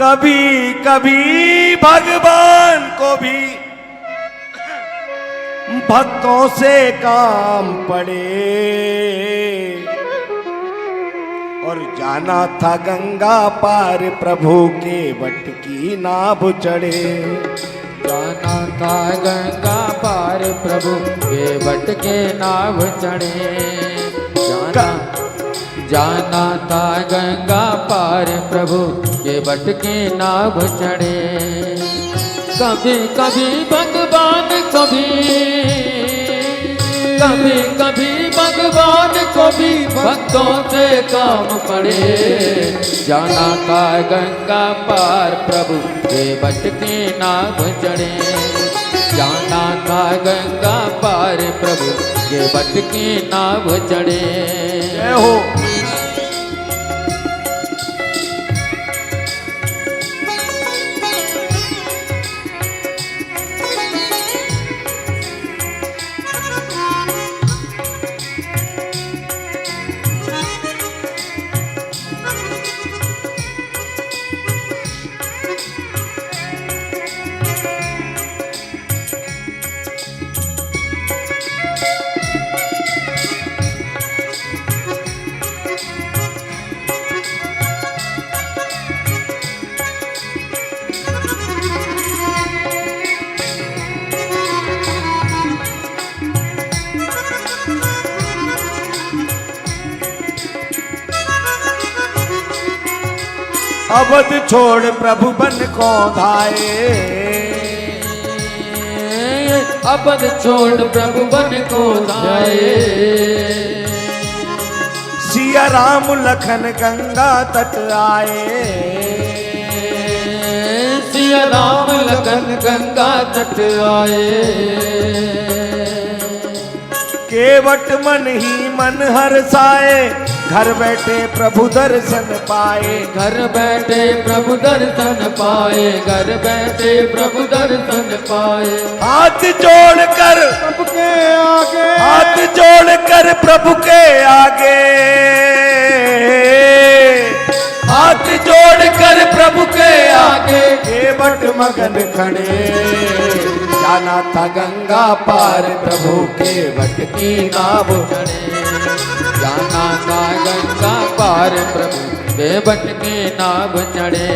कभी कभी भगवान को भी भक्तों से काम पड़े, और जाना था गंगा पार प्रभु के वट की नाभ चढ़े। जाना था गंगा पार प्रभु के वट के नाव चढ़े। जाना था गंगा पार प्रभु के वट के नाव चढ़े। कभी कभी भगवान को भी भगवान को भी भक्तों से काम पड़े। जाना था गंगा पार प्रभु के वट के नाव चढ़े। जाना था गंगा पार प्रभु के वट के नाव चढ़े। जय हो। अवध छोड़ प्रभु बन को धाये। अवध छोड़ प्रभु बन को धाये। सिया राम लखन गंगा तट आए। सिया राम लखन गंगा तट आए। केवट मन ही मन हर्षाए, घर बैठे प्रभु दर्शन पाए। घर बैठे प्रभु दर्शन पाए। घर बैठे प्रभु दर्शन पाए। हाथ जोड़कर प्रभु के आगे, हाथ जोड़कर प्रभु के आगे, हाथ जोड़कर प्रभु के आगे केवट मगन खड़े। जाना था गंगा पार प्रभु के वट की नाव चढ़े। जाना था गंगा पार प्रभु के वट की नाव चढ़े।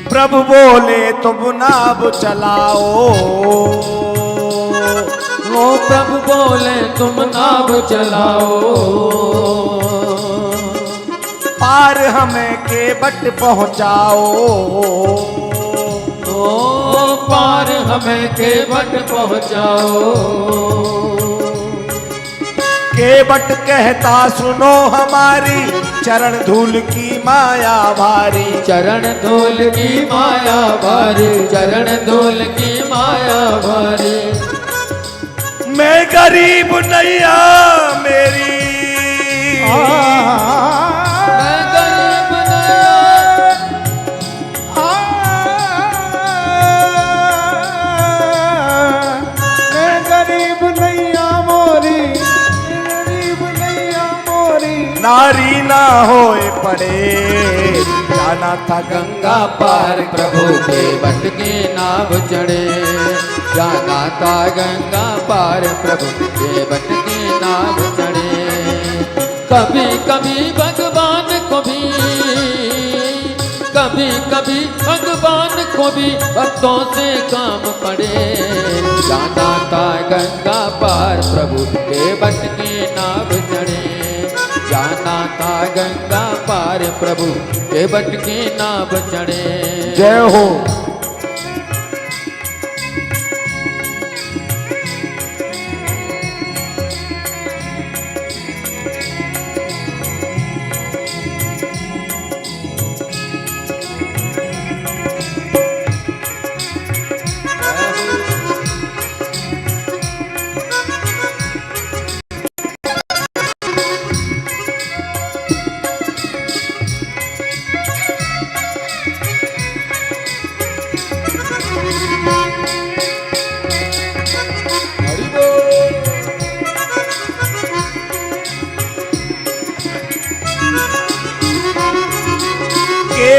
प्रभु बोले तुम नाव चलाओ। ओ प्रभु बोले तुम नाव चलाओ। पार हमें केवट पहुँचाओ। ओ पार हमें केवट पहुँचाओ। केवट कहता सुनो हमारी, चरण धूल की माया भारी। चरण धूल की माया भारी। चरण धूल की माया भारी। मैं गरीब नैया मेरी, मैं गरीब मैं गरीब नैया मोरी, गरीब नैया मोरी नारी ना होए पड़े। जाना था गंगा पार प्रभु के वट के नाव चढ़े। जाना था गंगा पार प्रभु के वट के नाव चढ़े। कभी कभी भगवान को भी भगवान को भी भक्तों से काम पड़े। जाना था गंगा पार प्रभु के वट के नाव चढ़े। जाना था गंगा पार प्रभु के वट के नाव चढ़े। जय हो।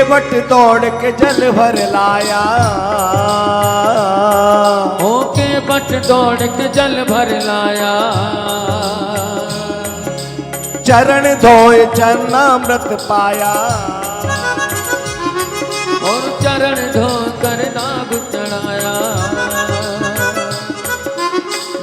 बट दौड़ के जल भर लाया। होके बट दौड़ के जल भर लाया। चरण धोए चरणामृत पाया। और चरण धो कर नाभ चढ़ाया।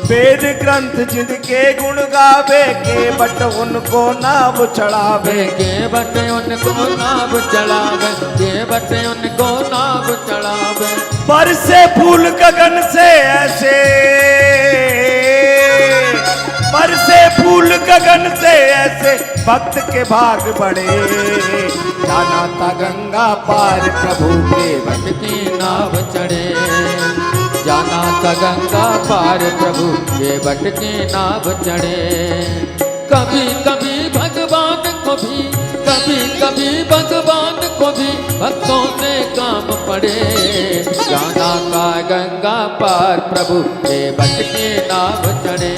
वेद ग्रंथ जिनके गुण गावे के बट उनको नाभ चढ़ावे। के बट उनको नाभ चढ़ावे। के बट उनको नाभ चढ़ावे। बरसे फूल गगन से ऐसे, बरसे फूल गगन से ऐसे भक्त के भाग बढ़े। जाना था गंगा पार प्रभु के बट की नाव चढ़े। जाना था गंगा पार प्रभु के बट की नाव चढ़े। कभी कभी भगवान को भी, कभी कभी भगवान को भी भक्तों से काम पड़े। जाना था गंगा पार प्रभु के बट की नाव चढ़े।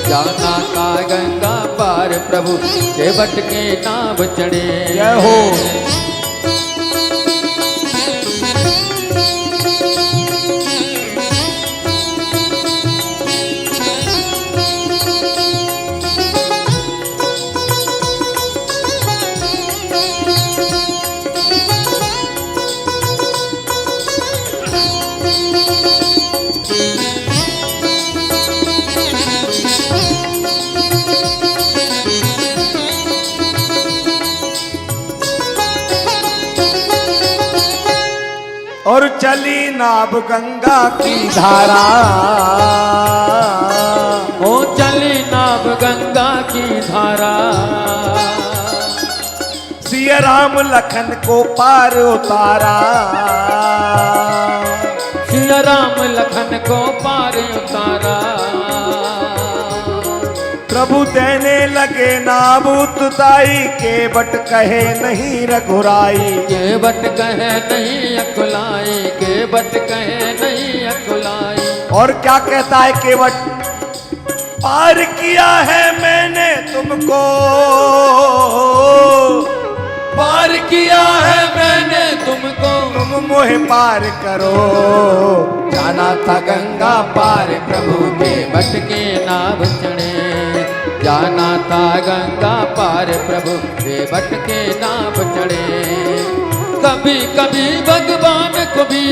जाना था गंगा पार प्रभु के बट की नाव चढ़े। जय हो। और चली नाव गंगा की धारा। ओ चली नाव गंगा की धारा। सिया राम लखन को पार उतारा। सिया राम लखन को पार उतारा। प्रभु देने लगे नाबूत दाई के बट कहे नहीं रघुराई। के बट कहे नहीं अकुलाई। के बट कहे नहीं अकुलाई। और क्या कहता है केवट, पार किया है मैंने तुमको, पार किया है मैंने तुमको, तुम मोहे पार करो। जाना था गंगा पार प्रभु के बट के नाव चढ़े। जाना था गंगा पार प्रभु के बट के नाव चढ़े। कभी कभी भगवान को भी,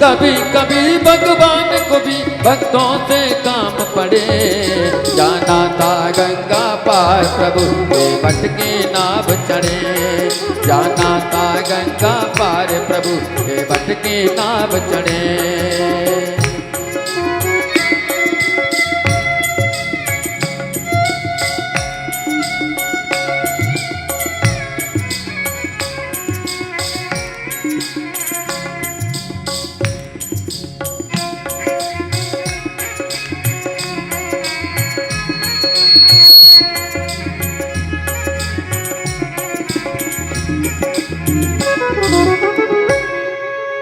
कभी कभी भगवान को भी भक्तों से काम पड़े। जाना था गंगा पार प्रभु के बट के नाव चढ़े। जाना था गंगा पार प्रभु के बट के नाव चढ़े।